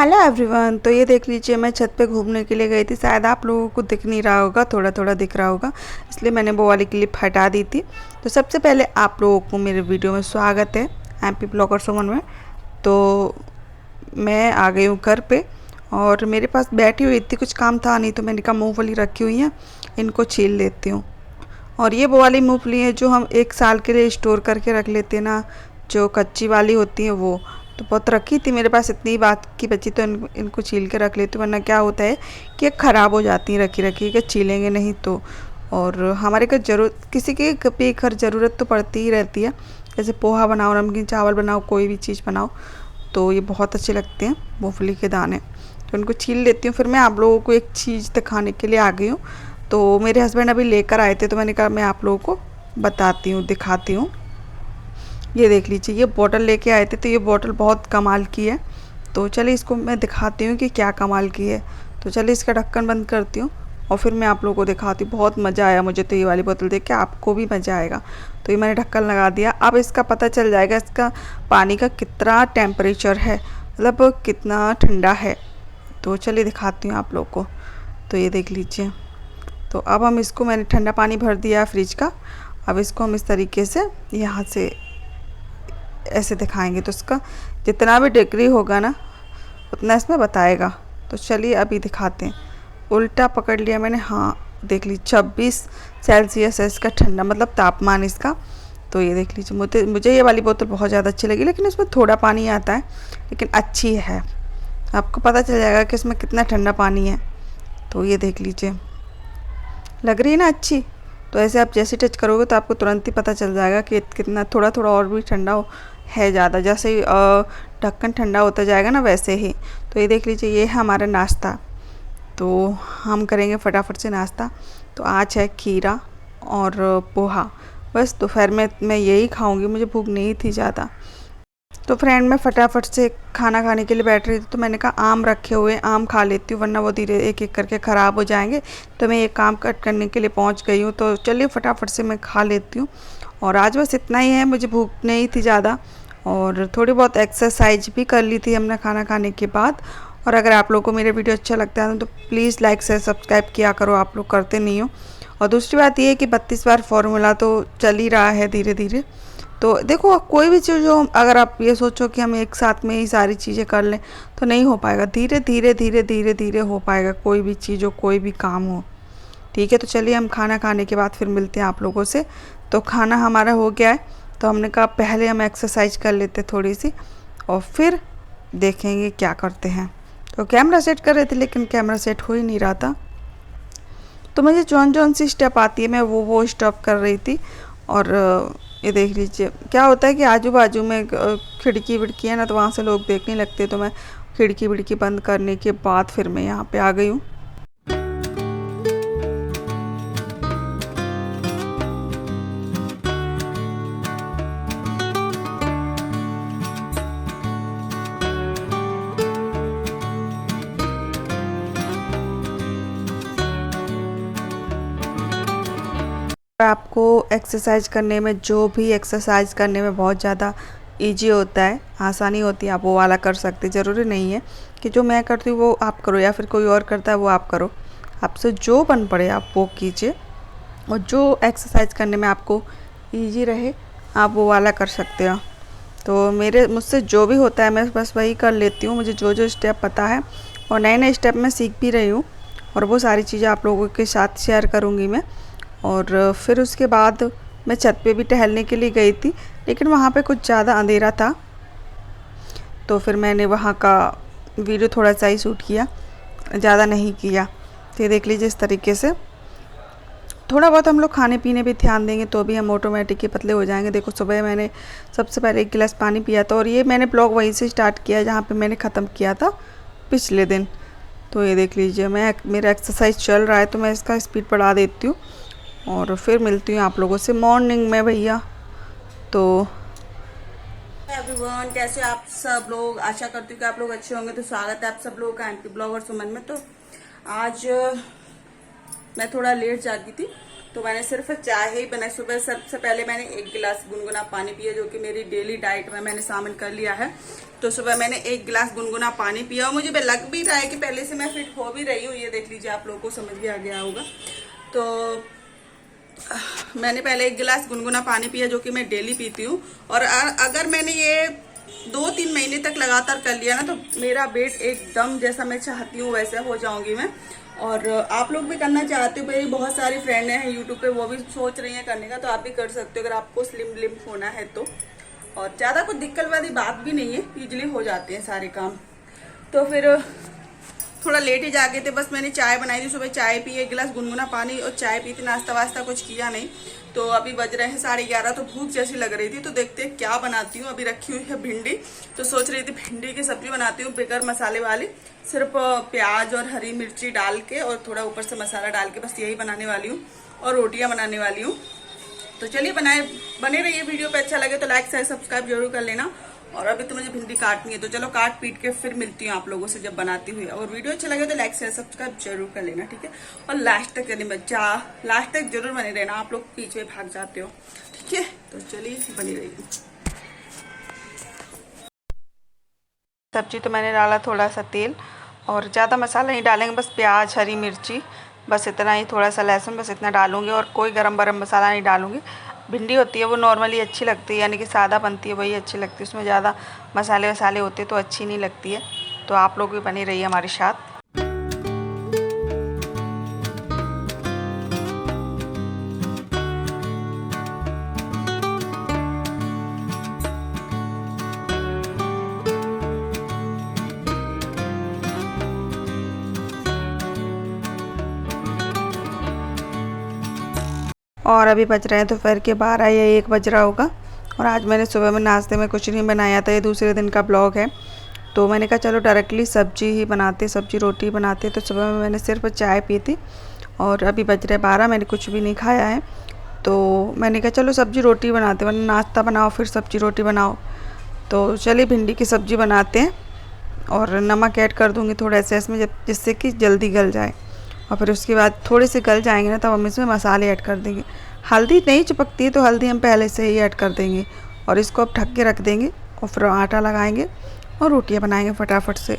Hello everyone. तो ये देख लीजिए, मैं छत पे घूमने के लिए गई थी। शायद आप लोगों को दिख नहीं रहा होगा, थोड़ा थोड़ा दिख रहा होगा, इसलिए मैंने वो वाली क्लिप हटा दी थी। तो सबसे पहले आप लोगों को मेरे वीडियो में स्वागत है, एमपी ब्लॉगर सुमन में। तो मैं आ गई हूँ घर पे और मेरे पास बैठी हुई थी, कुछ काम था नहीं, तो मैंने कहा मूँगफली रखी हुई है, इनको छील लेती हूँ। और ये वो वाली मूँगफली है जो हम 1 साल के लिए स्टोर करके रख लेते हैं ना, जो कच्ची वाली होती है वो। तो बहुत रखी थी मेरे पास, इतनी बात की बची, तो इनको छील के रख लेती हूँ, वरना क्या होता है कि ख़राब हो जाती हैं रखी रखी के, छीलेंगे नहीं तो। और हमारे घर ज़रूरत, किसी के भी घर ज़रूरत तो पड़ती ही रहती है। जैसे पोहा बनाओ, नमकीन चावल बनाओ, कोई भी चीज़ बनाओ, तो ये बहुत अच्छे लगते हैं मूँगफली के दाने। तो इनको छील लेती हूँ। फिर मैं आप लोगों को एक चीज़ दिखाने के लिए आ गई हूँ। तो मेरे हस्बैंड अभी लेकर आए थे, तो मैंने कहा मैं आप लोगों को बताती हूँ, दिखाती हूँ। ये देख लीजिए, ये बॉटल लेके आए थे, तो ये बॉटल बहुत कमाल की है। तो चलिए इसको मैं दिखाती हूँ कि क्या कमाल की है। तो चलिए इसका ढक्कन बंद करती हूँ और फिर मैं आप लोगों को दिखाती हूँ। बहुत मज़ा आया मुझे तो ये वाली बोतल देख के, आपको भी मज़ा आएगा। तो ये मैंने ढक्कन लगा दिया। अब इसका पता चल जाएगा इसका पानी का कितना टेम्परेचर है, मतलब कितना ठंडा है। तो चलिए दिखाती हूँ आप लोग को। तो ये देख लीजिए। तो अब हम इसको, मैंने ठंडा पानी भर दिया फ्रिज का। अब इसको हम इस तरीके से यहाँ से ऐसे दिखाएंगे, तो इसका जितना भी डिग्री होगा ना उतना इसमें बताएगा। तो चलिए अभी दिखाते हैं। उल्टा पकड़ लिया मैंने, हाँ देख लीजिए 26 सेल्सियस है इसका ठंडा, मतलब तापमान इसका। तो ये देख लीजिए, मुझे ये वाली बोतल बहुत ज़्यादा अच्छी लगी, लेकिन इसमें थोड़ा पानी आता है, लेकिन अच्छी है। आपको पता चल जाएगा कि इसमें कितना ठंडा पानी है। तो ये देख लीजिए, लग रही है ना अच्छी। तो ऐसे आप जैसे टच करोगे तो आपको तुरंत ही पता चल जाएगा कि कितना, थोड़ा थोड़ा और भी ठंडा है ज़्यादा। जैसे ही ढक्कन ठंडा होता जाएगा ना, वैसे ही। तो ये देख लीजिए, ये है हमारा नाश्ता। तो हम करेंगे फटाफट से नाश्ता। तो आज है खीरा और पोहा। बस दोपहर में मैं यही खाऊंगी, मुझे भूख नहीं थी ज़्यादा। तो फ्रेंड, मैं फटाफट से खाना खाने के लिए बैठ रही थी, तो मैंने कहा आम रखे हुए, आम खा लेती हूँ, वरना वो धीरे एक एक करके ख़राब हो जाएंगे। तो मैं एक आम कट करने के लिए पहुँच गई हूँ। तो चलिए फटाफट से मैं खा लेती हूँ। और आज बस इतना ही है, मुझे भूख नहीं थी ज़्यादा। और थोड़ी बहुत एक्सरसाइज भी कर ली थी हमने खाना खाने के बाद। और अगर आप लोगों को मेरे वीडियो अच्छा लगता है तो प्लीज़ लाइक से सब्सक्राइब किया करो, आप लोग करते नहीं हो। और दूसरी बात ये है कि 32 बार फार्मूला तो चल ही रहा है धीरे धीरे। तो देखो, कोई भी चीज़ हो, अगर आप ये सोचो कि हम एक साथ में ही सारी चीज़ें कर लें तो नहीं हो पाएगा। धीरे धीरे धीरे धीरे धीरे हो पाएगा, कोई भी चीज़ हो, कोई भी काम हो। ठीक है, तो चलिए हम खाना खाने के बाद फिर मिलते हैं आप लोगों से। तो खाना हमारा हो गया है, तो हमने कहा पहले हम एक्सरसाइज कर लेते थोड़ी सी और फिर देखेंगे क्या करते हैं। तो कैमरा सेट कर रहे थे, लेकिन कैमरा सेट हो ही नहीं रहा था। तो मुझे जौन जौन सी स्टेप आती है मैं वो स्टॉप कर रही थी। और ये देख लीजिए, क्या होता है कि आजू बाजू में खिड़की विड़की है ना, तो वहाँ से लोग देखने लगते, तो मैं खिड़की विड़की बंद करने के बाद फिर मैं यहाँ पे आ गई हूँ। आपको एक्सरसाइज करने में, जो भी एक्सरसाइज करने में बहुत ज़्यादा इजी होता है, आसानी होती है, आप वो वाला कर सकते। ज़रूरी नहीं है कि जो मैं करती हूँ वो आप करो, या फिर कोई और करता है वो आप करो। आपसे जो बन पड़े आप वो कीजिए, और जो एक्सरसाइज करने में आपको इजी रहे आप वो वाला कर सकते हो। तो मुझसे जो भी होता है मैं बस वही कर लेती हूँ। मुझे जो जो स्टेप पता है, और नए नए स्टेप मैं सीख भी रही हूँ, और वो सारी चीज़ें आप लोगों के साथ शेयर करूँगी मैं। और फिर उसके बाद मैं छत पे भी टहलने के लिए गई थी, लेकिन वहाँ पे कुछ ज़्यादा अंधेरा था, तो फिर मैंने वहाँ का वीडियो थोड़ा सा ही शूट किया, ज़्यादा नहीं किया। तो ये देख लीजिए, इस तरीके से थोड़ा बहुत हम लोग खाने पीने भी ध्यान देंगे तो भी हम ऑटोमेटिक ही पतले हो जाएंगे। देखो, सुबह मैंने सबसे पहले 1 गिलास पानी पिया था, और ये मैंने ब्लॉग वहीं से स्टार्ट किया जहाँ पे मैंने ख़त्म किया था पिछले दिन। तो ये देख लीजिए, मेरा एक्सरसाइज चल रहा है, तो मैं इसका स्पीड बढ़ा देती हूँ और फिर मिलती हूँ आप लोगों से मॉर्निंग में भैया। तो एवरीवन, कैसे आप सब लोग? आशा करती हूँ कि आप लोग अच्छे होंगे। तो स्वागत है आप सब लोगों का एमपी ब्लॉगर सुमन में। तो आज मैं थोड़ा लेट जागी थी, तो मैंने सिर्फ चाय ही बनाई। सुबह सबसे पहले मैंने 1 गिलास गुनगुना पानी पिया, जो कि मेरी डेली डाइट में मैंने शामिल कर लिया है। तो सुबह मैंने 1 गिलास गुनगुना पानी पिया और मुझे लग भी रहा है कि पहले से मैं फिट हो भी रही हूँ। ये देख लीजिए, आप लोगों को समझ भी आ गया होगा। तो मैंने पहले 1 गिलास गुनगुना पानी पिया, जो कि मैं डेली पीती हूँ। और अगर मैंने ये 2-3 महीने तक लगातार कर लिया ना, तो मेरा वेट एकदम जैसा मैं चाहती हूँ वैसे हो जाऊंगी मैं। और आप लोग भी करना चाहते हो, मेरी बहुत सारी फ्रेंड हैं यूट्यूब पे, वो भी सोच रही हैं करने का, तो आप भी कर सकते हो अगर आपको स्लिम लिम होना है तो। और ज़्यादा कुछ दिक्कत वाली बात भी नहीं है, ईजिली हो जाते हैं सारे काम। तो फिर थोड़ा लेट ही जागे थे, बस मैंने चाय बनाई थी, सुबह चाय पी, 1 गिलास गुनगुना पानी और चाय पी थी, नाश्ता वास्ता कुछ किया नहीं। तो अभी बज रहे हैं 11:30, तो भूख जैसी लग रही थी, तो देखते हैं क्या बनाती हूँ। अभी रखी हुई है भिंडी, तो सोच रही थी भिंडी की सब्जी बनाती हूँ बगैर मसाले वाली, सिर्फ प्याज और हरी मिर्ची डाल के और थोड़ा ऊपर से मसाला डाल के, बस यही बनाने वाली हूँ। और रोटियाँ बनाने वाली हूँ। तो चलिए बने रहिए। वीडियो पे अच्छा लगे तो लाइक शेयर सब्सक्राइब जरूर कर लेना। और अभी तो मुझे भिंडी काटनी है, तो चलो काट पीट के फिर मिलती हूँ आप लोगों से जब बनाती हुई। और वीडियो अच्छा लगे तो लाइक शेयर सब्सक्राइब जरूर कर लेना, ठीक है। और लास्ट तक लास्ट तक जरूर बने रहना, आप लोग बीच में भाग जाते हो, ठीक है। तो चलिए बनी रहिए। सब्जी तो मैंने डाला थोड़ा सा तेल, और ज़्यादा मसाला नहीं डालेंगे, बस प्याज हरी मिर्ची बस इतना ही, थोड़ा सा लहसुन बस इतना डालूंगी। और कोई गरम मसाला नहीं डालूंगी। भिंडी होती है वो नॉर्मली अच्छी लगती है, यानी कि सादा बनती है वही अच्छी लगती है, उसमें ज़्यादा मसाले वसाले होते तो अच्छी नहीं लगती है। तो आप लोग भी बनी रहिए हमारे साथ। और अभी बज रहे हैं दोपहर के 12 या 1 बज रहा होगा। और आज मैंने सुबह में नाश्ते में कुछ नहीं बनाया था, ये दूसरे दिन का ब्लॉग है। तो मैंने कहा चलो डायरेक्टली सब्जी ही बनाते, सब्जी रोटी बनाते। तो सुबह में मैंने सिर्फ चाय पी थी, और अभी बज रहे 12, मैंने कुछ भी नहीं खाया है। तो मैंने कहा चलो सब्जी रोटी बनाते, वरना नाश्ता बनाओ फिर सब्जी रोटी बनाओ। तो चलिए भिंडी की सब्ज़ी बनाते हैं। और नमक ऐड कर दूँगी थोड़ा सा इसमें, जिससे कि जल्दी गल जाए। और फिर उसके बाद थोड़े से गल जाएंगे ना, तब हम इसमें मसाले ऐड कर देंगे। हल्दी नहीं चिपकती है, तो हल्दी हम पहले से ही ऐड कर देंगे। और इसको अब ढक के रख देंगे, और फिर आटा लगाएंगे और रोटियां बनाएंगे फटाफट से।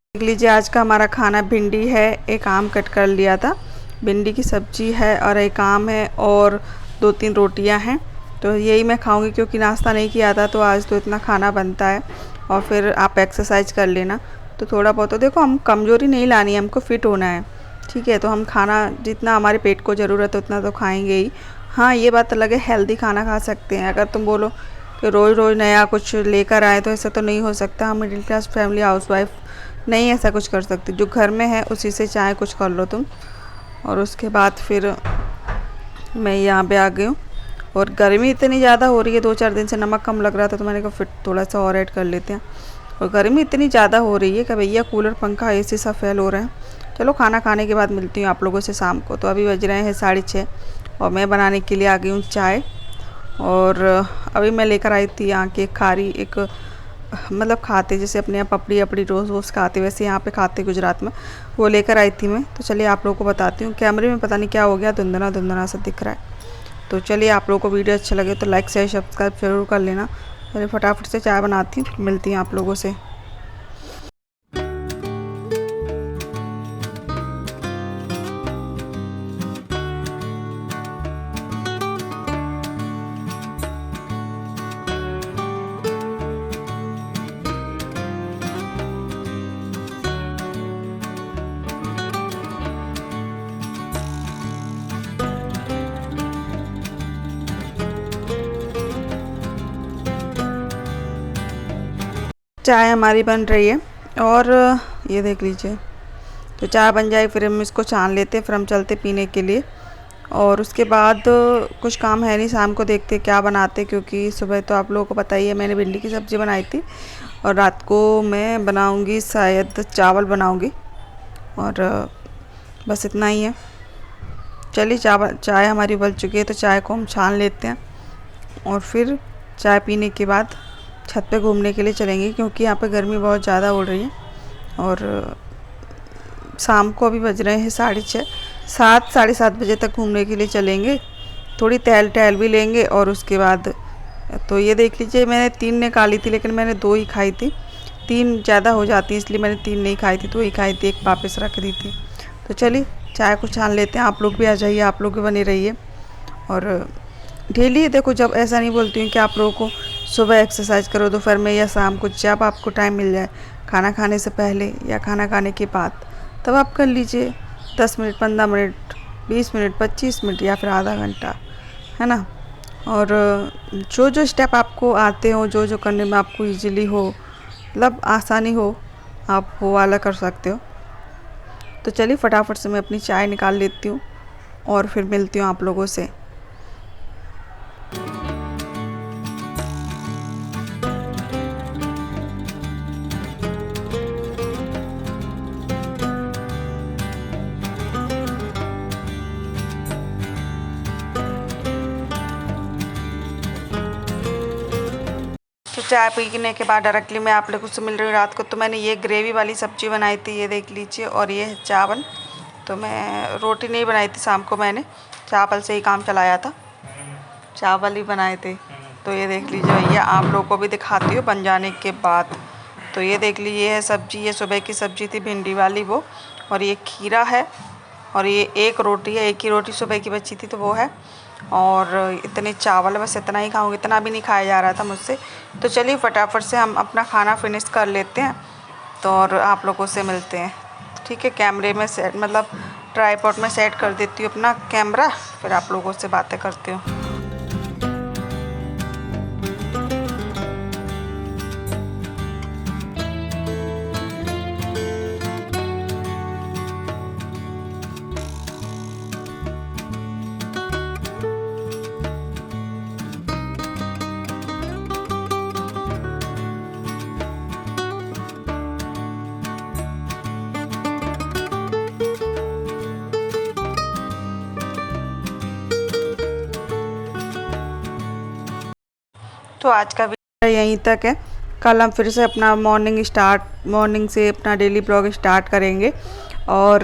देख लीजिए, आज का हमारा खाना भिंडी है, एक आम कट कर लिया था, भिंडी की सब्जी है और एक आम है, और 2-3 रोटियां हैं। तो यही मैं खाऊंगी, क्योंकि नाश्ता नहीं किया था, तो आज तो इतना खाना बनता है। और फिर आप एक्सरसाइज कर लेना, तो थोड़ा बहुत तो देखो, हम कमज़ोरी नहीं लानी है, हमको फिट होना है, ठीक है। तो हम खाना जितना हमारे पेट को ज़रूरत है उतना तो खाएंगे ही। हाँ, ये बात अलग है, हेल्दी खाना खा सकते हैं। अगर तुम बोलो कि रोज़ रोज़ नया कुछ लेकर आए, तो ऐसा तो नहीं हो सकता। हम मिडिल क्लास फैमिली, हाउसवाइफ नहीं ऐसा कुछ कर सकते। जो घर में है उसी से चाहे कुछ कर लो तुम। और उसके बाद फिर मैं यहाँ पे आ गई हूँ। और गर्मी इतनी ज़्यादा हो रही है, 2-4 दिन से नमक कम लग रहा था, तो मैंने कहा फिर थोड़ा सा और ऐड कर लेते हैं। और गर्मी इतनी ज़्यादा हो रही है कि भैया कूलर पंखा एसी सब फेल हो रहे हैं। चलो खाना खाने के बाद मिलती हूँ आप लोगों से शाम को। तो अभी बज रहे हैं 6:30, और मैं बनाने के लिए आ गई हूँ चाय। और अभी मैं लेकर आई थी यहाँ की खारी, एक मतलब खाते जैसे अपने यहाँ पपड़ी अपड़ी रोज़ खाते, वैसे यहाँ पे खाते गुजरात में, वो लेकर आई थी मैं। तो चलिए आप लोगों को बताती हूँ। कैमरे में पता नहीं क्या हो गया, धुंधला धुंधला सा दिख रहा है। तो चलिए, आप लोगों को वीडियो अच्छा लगे तो लाइक शेयर सब्सक्राइब जरूर कर लेना। चलिए फटाफट से चाय बनाती हूँ, मिलती हैं आप लोगों से। चाय हमारी बन रही है, और ये देख लीजिए। तो चाय बन जाए फिर हम इसको छान लेते हैं, फिर हम चलते पीने के लिए। और उसके बाद कुछ काम है नहीं, शाम को देखते क्या बनाते, क्योंकि सुबह तो आप लोगों को पता ही है मैंने भिंडी की सब्ज़ी बनाई थी, और रात को मैं बनाऊंगी शायद चावल बनाऊंगी। और बस इतना ही है। चलिए चाय हमारी उबल चुकी है, तो चाय को हम छान लेते हैं, और फिर चाय पीने के बाद छत पे घूमने के लिए चलेंगे, क्योंकि यहाँ पे गर्मी बहुत ज़्यादा हो रही है। और शाम को अभी बज रहे हैं 6:30, 7 साढ़े 7 बजे तक घूमने के लिए चलेंगे। थोड़ी टहल भी लेंगे और उसके बाद तो ये देख लीजिए, मैंने 3 निकाली थी लेकिन मैंने 2 ही खाई थी। 3 ज़्यादा हो जाती इसलिए मैंने 3 नहीं खाई थी, 2 ही खाई थी, एक वापस रख दी थी। तो चलिए चाय को छान लेते हैं। आप लोग भी आ जाइए, आप लोग भी बने रहिए। और डेली देखो, जब ऐसा नहीं बोलती हूँ कि आप लोगों को सुबह एक्सरसाइज करो, दोपहर में या शाम को, जब आपको टाइम मिल जाए, खाना खाने से पहले या खाना खाने के बाद, तब आप कर लीजिए। 10 मिनट, 15 मिनट, 20 मिनट, 25 मिनट या फिर आधा घंटा, है ना। और जो जो स्टेप आपको आते हो, जो जो करने में आपको इजीली हो, मतलब आसानी हो, आप वो वाला कर सकते हो। तो चलिए फटाफट से मैं अपनी चाय निकाल लेती हूँ और फिर मिलती हूँ आप लोगों से। तो चाय पीने के बाद डायरेक्टली मैं आप लोगों से मिल रही हूँ रात को। तो मैंने ये ग्रेवी वाली सब्ज़ी बनाई थी, ये देख लीजिए, और ये है चावल। तो मैं रोटी नहीं बनाई थी, शाम को मैंने चावल से ही काम चलाया था, चावल ही बनाए थे। तो ये देख लीजिए भैया, आप लोगों को भी दिखाती हूँ बन जाने के बाद। तो ये देख लीजिए, ये है सब्ज़ी, ये सुबह की सब्ज़ी थी भिंडी वाली वो, और ये खीरा है, और ये एक रोटी है, एक ही रोटी सुबह की बची थी तो वो है, और इतने चावल, बस इतना ही खाऊंगी, इतना भी नहीं खाया जा रहा था मुझसे। तो चलिए फटाफट से हम अपना खाना फिनिश कर लेते हैं, तो और आप लोगों से मिलते हैं, ठीक है। कैमरे में सेट, मतलब ट्राईपॉड में सेट कर देती हूँ अपना कैमरा, फिर आप लोगों से बातें करती हूँ। तो आज का वीडियो यहीं तक है। कल हम फिर से अपना मॉर्निंग से अपना डेली ब्लॉग स्टार्ट करेंगे। और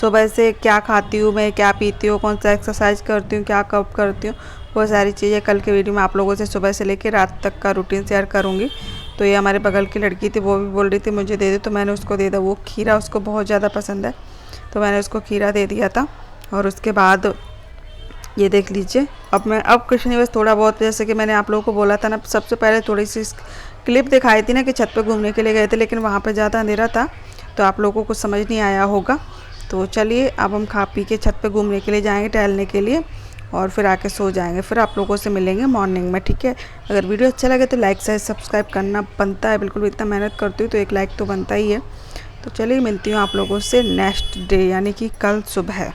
सुबह से क्या खाती हूँ मैं, क्या पीती हूँ, कौन सा एक्सरसाइज करती हूँ, क्या कब करती हूँ, वो सारी चीज़ें कल के वीडियो में आप लोगों से सुबह से लेकर रात तक का रूटीन शेयर करूँगी। तो ये हमारे बगल की लड़की थी, वो भी बोल रही थी मुझे दे दे, तो मैंने उसको दे दिया। वो खीरा उसको बहुत ज़्यादा पसंद है, तो मैंने उसको खीरा दे दिया था। और उसके बाद ये देख लीजिए, अब कुछ नहीं, बस थोड़ा बहुत, जैसे कि मैंने आप लोगों को बोला था ना, सबसे पहले थोड़ी सी क्लिप दिखाई थी ना कि छत पे घूमने के लिए गए थे, लेकिन वहाँ पे ज़्यादा अंधेरा था तो आप लोगों को कुछ समझ नहीं आया होगा। तो चलिए अब हम खा पी के छत पे घूमने के लिए जाएंगे, टहलने के लिए, और फिर आके सो जाएंगे। फिर आप लोगों से मिलेंगे मॉर्निंग में, ठीक है। अगर वीडियो अच्छा लगे तो लाइक शेयर सब्सक्राइब करना बनता है, बिल्कुल इतना मेहनत करती हूँ तो एक लाइक तो बनता ही है। तो चलिए मिलती हूँ आप लोगों से नेक्स्ट डे, यानी कि कल सुबह।